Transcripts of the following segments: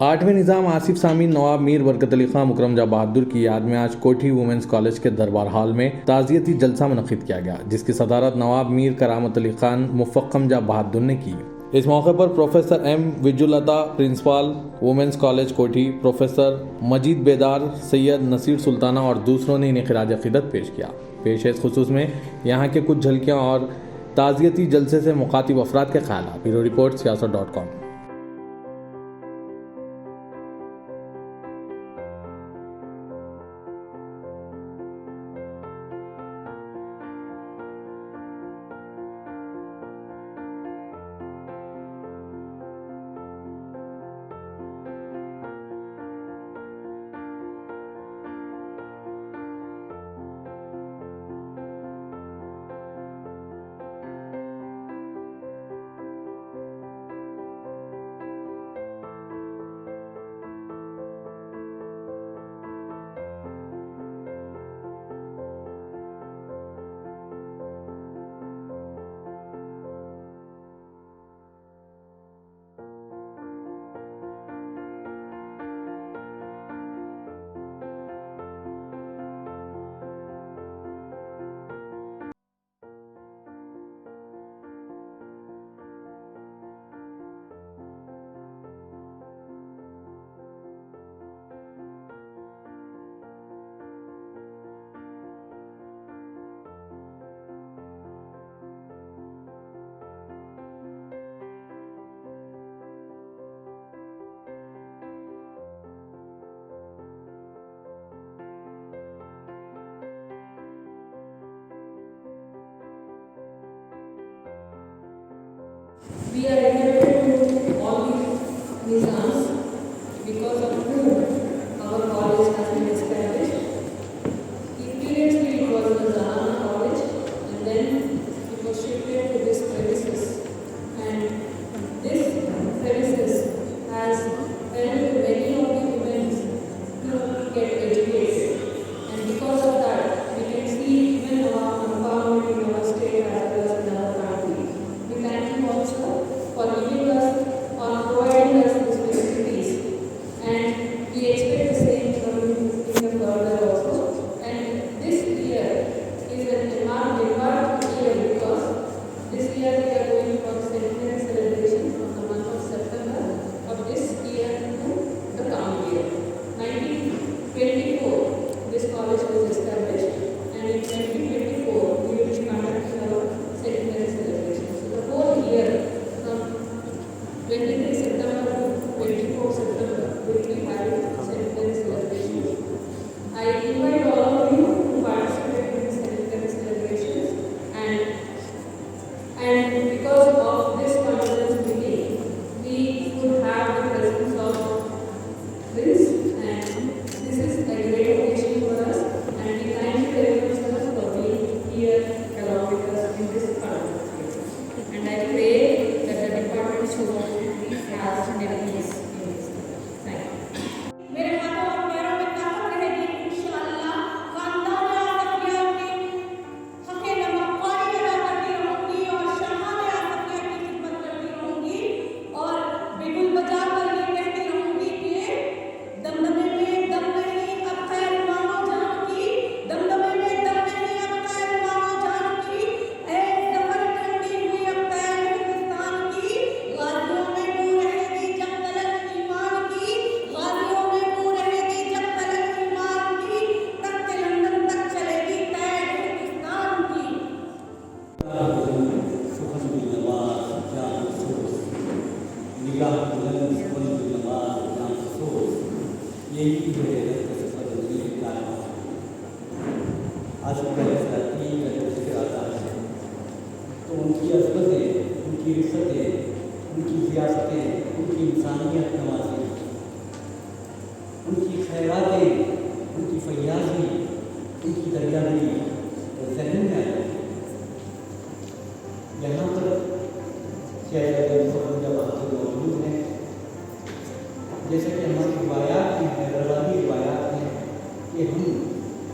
8वें निज़ाम आसिफ सामीन नवाब मीर बरकत अली खां मुकरम जा बहादुर की याद में आज कोठी वुमेंस कॉलेज के दरबार हॉल में ताज़ियती जलसा मुनक़िद किया गया, जिसकी सदारत नवाब मीर करामत अली खान मुफ़क्कम जा बहादुर ने की। इस मौके पर professor M Vijulata principal women's college Koti, professor Majeed Bedar, Syed Naseer Sultana और दूसरों ने इन्हें खिराज अक़ीदत पेश किया। पेश इस खुसूस में यहाँ के कुछ झलकियाँ और ताज़ियती जलसे से मुखातिब अफराद के ख़यालात। Bureau report siyaasat.com। We are indebted to all these nizams because of whom our college has been established. Previously it was the Zahana College and then it was shifted to this premises, and this premises has helped many of the women to get educated, and because of that we can see even our empowerment in our state as well as in our country. We thank you also for giving us or providing us these facilities, and we expect the same from in the further also. And this year is an remarkable year because this year we are going for the centenary celebration from the month of September of this year to the coming year. 1924 this college was established, and in 2024 we will be conducting our centenary celebration. So the whole year from 23 September to 24 September we will be having centenary celebrations. I invite all of you to participate in the centenary celebrations, and because of this conference meeting we could have the presence of this, and this is a great occasion for us, and we thank you very much sir for being here along with us in this conference. And I pray that the department should has never miss in this. Thank you. मेरे हाथों और पैरों में ताकत रहेगी इंशाअल्लाह। खानदान आसफिया के हक़े नमक़वारी अदा करती रहूंगी और शाहान आसफिया की खिदमत करती रहूंगी, और बिगुल बजा कर ये कहती रहूंगी कि दमदमे में दम नहीं अब खैर मांगो जान की, दमदमे में दम नहीं अब खैर मांगो जान की, ऐ ज़फ़र ठंडी हुई अब पैर हिंदुस्तान की, गाज़ियों में बू रहेगी जब तलक ईमान की, गाज़ियों में बू रहेगी जब तलक ईमान की, तख्ते लंदन तक चलेगी तैर हिंदुस्तान की। तो उनकी अज़मतें, उनकी रिफ़तें, उनकी ज़ियाफ़तें, उनकी इंसानियत नवाज़ी, उनकी खैरातें, उनकी फैयाज़ी, उनकी दरियादिली ज़हन में आ जाती है। यहाँ पर जब मौजूद हैं, जैसे कि हमारी रिवायात में हैदराबादी रिवायात में कि हम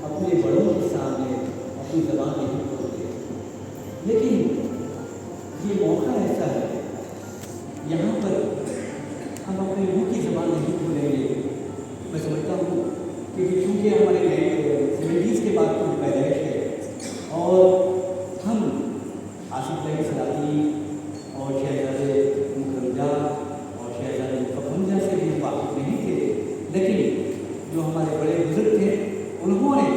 अपने बड़ों के सामने अपनी ज़बान नहीं खोलते, लेकिन ये मौका ऐसा है यहाँ पर हम अपने मुँह की ज़बान नहीं मैं समझता हूँ कि चूँकि हमारे 70s के बाद की पैदाइश है और हम आसिफ भाई सलाती और शहजादे मुकरमजा और शहजादे मुफक्कमजा से भी वाकिफ नहीं थे, लेकिन जो हमारे बड़े बुजुर्ग थे उन्होंने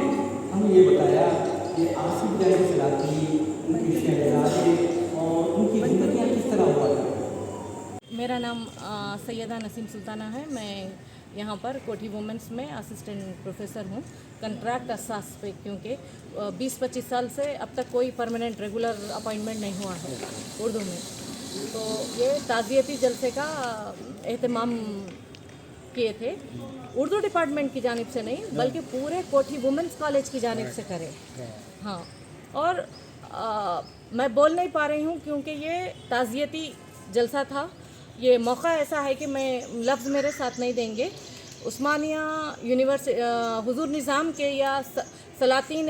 हमें ये बताया कि आसिफ भाई सलाती, उनके शहजादे और उनकी ज़िंदगियाँ किस तरह हुआ था। मेरा नाम सैयदा नसीम सुल्ताना है। मैं यहाँ पर कोठी वुमेंस में असिस्टेंट प्रोफेसर हूँ, कंट्रैक्ट असास पे, क्योंकि 20-25 साल से अब तक कोई परमानेंट रेगुलर अपॉइंटमेंट नहीं हुआ है उर्दू में। तो ये ताज़ियती जलसे का एहतमाम किए थे, उर्दू डिपार्टमेंट की जानिब से नहीं बल्कि पूरे कोठी वुमेंस कॉलेज की जानिब से करे। हाँ, और मैं बोल नहीं पा रही हूँ क्योंकि ये ताज़ियती जलसा था। ये मौका ऐसा है कि मैं लफ्ज़ मेरे साथ नहीं देंगे। उस्मानिया हुजूर निज़ाम के या सलातीन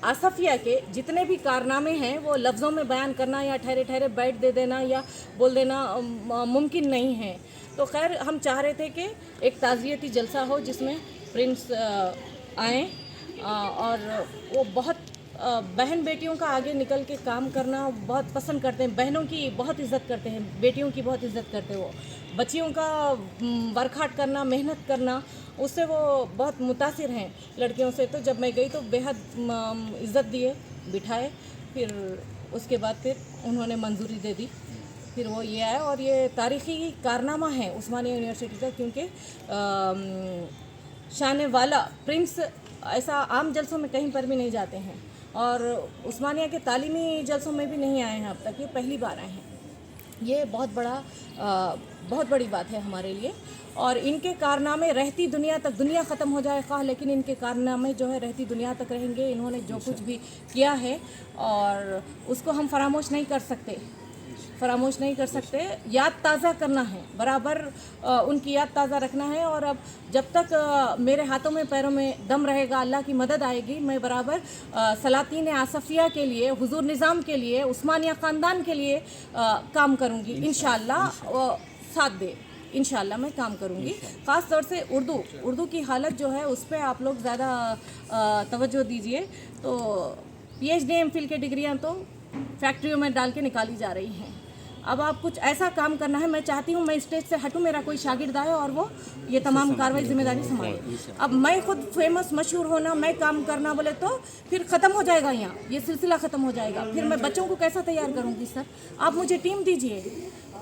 आसफिया के जितने भी कारनामे हैं वो लफ्ज़ों में बयान करना या ठहरे ठहरे बैठ दे देना या बोल देना मुमकिन नहीं है। तो खैर हम चाह रहे थे कि एक ताज़ियती जलसा हो जिसमें प्रिंस आएँ और वो बहुत बहन बेटियों का आगे निकल के काम करना बहुत पसंद करते हैं, बहनों की बहुत इज़्ज़त करते हैं, बेटियों की बहुत इज़्ज़त करते हैं। वो बच्चियों का वर्कआउट करना, मेहनत करना, उससे वो बहुत मुतासिर हैं लड़कियों से। तो जब मैं गई तो बेहद इज़्ज़त दिए, बिठाए, फिर उसके बाद फिर उन्होंने मंजूरी दे दी, फिर वो ये आया। और ये तारीख़ी कारनामा है उस्मानिया यूनिवर्सिटी का, क्योंकि शान वाला प्रिंस ऐसा आम जलसों में कहीं पर भी नहीं जाते हैं और उस्मानिया के तालीमी जलसों में भी नहीं आए हैं अब तक, ये पहली बार आए हैं। ये बहुत बड़ी बात है हमारे लिए। और इनके कारनामे रहती दुनिया तक, दुनिया ख़त्म हो जाए ख़्वाह, लेकिन इनके कारनामे जो है रहती दुनिया तक रहेंगे। इन्होंने जो कुछ भी किया है और उसको हम फरामोश नहीं कर सकते, याद ताज़ा करना है, बराबर उनकी याद ताज़ा रखना है। और अब जब तक मेरे हाथों में पैरों में दम रहेगा, अल्लाह की मदद आएगी, मैं बराबर सलातीन आसफिया के लिए, हुजूर निज़ाम के लिए, उस्मानिया ख़ानदान के लिए काम करूँगी इंशाअल्लाह। साथ दे इंशाअल्लाह मैं काम करूँगी। ख़ास तौर से उर्दू की हालत जो है उस पर आप लोग ज़्यादा तवज्जो दीजिए। तो PhD MPhil की डिग्रियाँ तो फैक्ट्रियों में डाल के निकाली जा रही हैं। अब आप कुछ ऐसा काम करना है, मैं चाहती हूँ मैं स्टेज से हटूँ, मेरा कोई शागिर्द आए और वो ये तमाम कार्रवाई जिम्मेदारी संभाले। अब मैं खुद फेमस मशहूर होना, मैं काम करना बोले तो फिर ख़त्म हो जाएगा, यहाँ ये सिलसिला ख़त्म हो जाएगा। फिर मैं बच्चों को कैसा तैयार करूँगी सर? आप मुझे टीम दीजिए,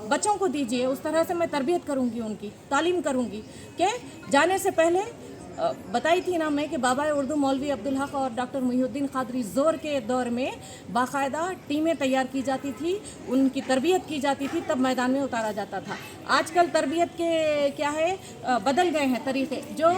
बच्चों को दीजिए, उस तरह से मैं तरबियत करूँगी, उनकी तालीम करूँगी। कि जाने से पहले बताई थी ना मैं कि बाबा उर्दू मौलवी अब्दुल हक और डॉक्टर मुहिउद्दीन क़ादरी ज़ोर के दौर में बाकायदा टीमें तैयार की जाती थी, उनकी तरबियत की जाती थी, तब मैदान में उतारा जाता था। आजकल तरबियत के क्या है, बदल गए हैं तरीक़े। जो